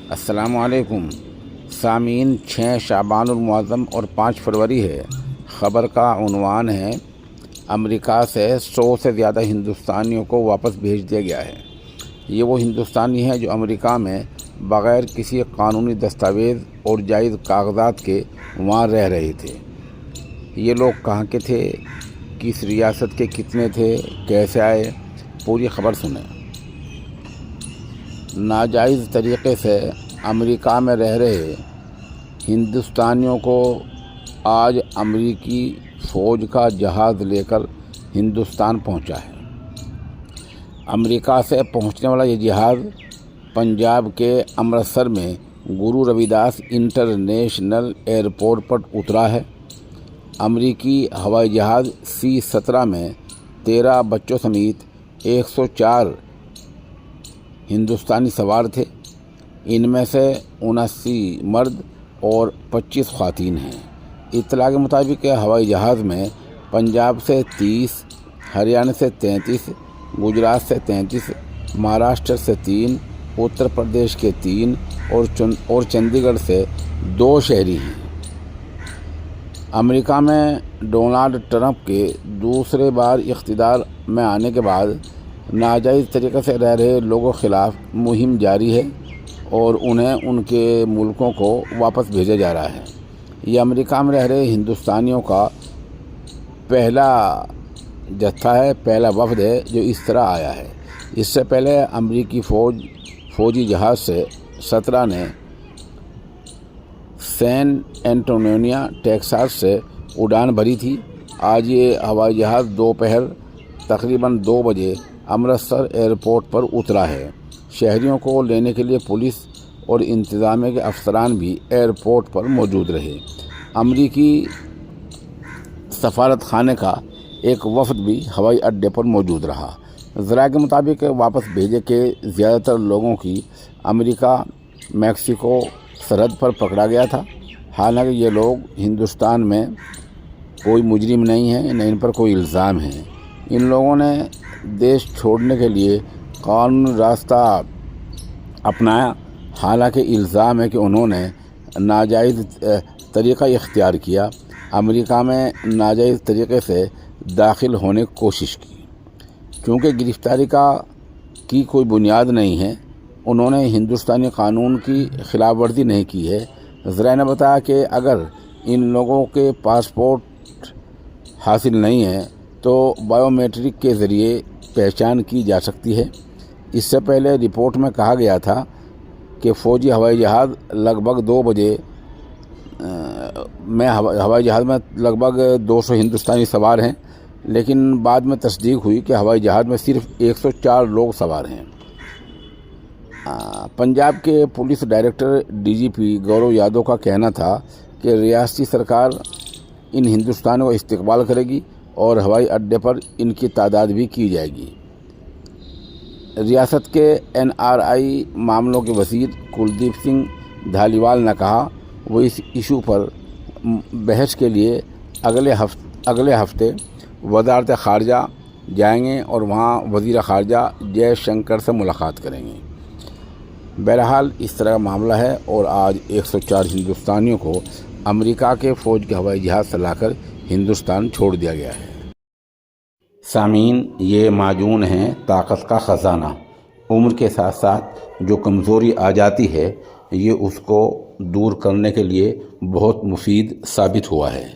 السلام علیکم سامعین، 6 شعبان المعظم اور 5 فروری ہے۔ خبر کا عنوان ہے امریکہ سے 100 سے زیادہ ہندوستانیوں کو واپس بھیج دیا گیا ہے۔ یہ وہ ہندوستانی ہیں جو امریکہ میں بغیر کسی قانونی دستاویز اور جائز کاغذات کے وہاں رہ رہے تھے۔ یہ لوگ کہاں کے تھے، کس ریاست کے کتنے تھے، کیسے آئے، پوری خبر سنیں۔ ناجائز طریقے سے امریکہ میں رہ رہے ہندوستانیوں کو آج امریکی فوج کا جہاز لے کر ہندوستان پہنچا ہے۔ امریکہ سے پہنچنے والا یہ جہاز پنجاب کے امرتسر میں گرو رویداس انٹرنیشنل ایئرپورٹ پر اترا ہے۔ امریکی ہوائی جہاز C-17 میں 13 بچوں سمیت 104 ہندوستانی سوار تھے۔ ان میں سے 79 مرد اور 25 خواتین ہیں۔ اطلاع کے مطابق ہوائی جہاز میں پنجاب سے 30، ہریانہ سے 33، گجرات سے 33، مہاراشٹر سے 3، اتر پردیش کے 3 اور چندی گڑھ سے 2 شہری ہیں۔ امریکہ میں ڈونلڈ ٹرمپ کے دوسرے بار اقتدار میں آنے کے بعد ناجائز طریقے سے رہ رہے لوگوں کے خلاف مہم جاری ہے اور انہیں ان کے ملکوں کو واپس بھیجا جا رہا ہے۔ یہ امریکہ میں رہ رہے ہندوستانیوں کا پہلا جتھا ہے، پہلا وفد ہے جو اس طرح آیا ہے۔ اس سے پہلے امریکی فوجی جہاز سے 17 نے سین انٹونیو ٹیکساس سے اڑان بھری تھی۔ آج یہ ہوائی جہاز دوپہر تقریباً 2 بجے امرتسر ایئرپورٹ پر اترا ہے۔ شہریوں کو لینے کے لیے پولیس اور انتظامیہ کے افسران بھی ایئرپورٹ پر موجود رہے۔ امریکی سفارت خانے کا ایک وفد بھی ہوائی اڈے پر موجود رہا۔ ذرائع کے مطابق واپس بھیجے کے زیادہ تر لوگوں کی امریکہ میکسیکو سرحد پر پکڑا گیا تھا۔ حالانکہ یہ لوگ ہندوستان میں کوئی مجرم نہیں ہیں، نہ ان پر کوئی الزام ہے۔ ان لوگوں نے دیش چھوڑنے کے لیے قانونی راستہ اپنایا، حالانکہ الزام ہے کہ انہوں نے ناجائز طریقہ اختیار کیا، امریکہ میں ناجائز طریقے سے داخل ہونے کی کوشش کی۔ چونکہ گرفتاری کی کوئی بنیاد نہیں ہے، انہوں نے ہندوستانی قانون کی خلاف ورزی نہیں کی ہے۔ ذرائع نے بتایا کہ اگر ان لوگوں کے پاسپورٹ حاصل نہیں ہیں تو بائیو میٹرک کے ذریعے پہچان کی جا سکتی ہے۔ اس سے پہلے رپورٹ میں کہا گیا تھا کہ فوجی ہوائی جہاز لگ بھگ 2 بجے ہوائی جہاز میں لگ بھگ 200 ہندوستانی سوار ہیں، لیکن بعد میں تصدیق ہوئی کہ ہوائی جہاز میں صرف 104 لوگ سوار ہیں۔ پنجاب کے پولیس ڈائریکٹر DGP گورو یادو کا کہنا تھا کہ ریاستی سرکار ان ہندوستانیوں کا استقبال کرے گی اور ہوائی اڈے پر ان کی تعداد بھی کی جائے گی۔ ریاست کے NRI معاملوں کے وزیر کلدیپ سنگھ دھالیوال نے کہا وہ اس ایشو پر بحث کے لیے اگلے ہفتے وزارت خارجہ جائیں گے اور وہاں وزیر خارجہ جے شنکر سے ملاقات کریں گے۔ بہرحال اس طرح کا معاملہ ہے اور آج 104 ہندوستانیوں کو امریکہ کے فوج کے ہوائی جہاز سے لا کر ہندوستان چھوڑ دیا گیا ہے۔ سامعین، یہ معجون ہیں طاقت کا خزانہ۔ عمر کے ساتھ ساتھ جو کمزوری آ جاتی ہے، یہ اس کو دور کرنے کے لیے بہت مفید ثابت ہوا ہے۔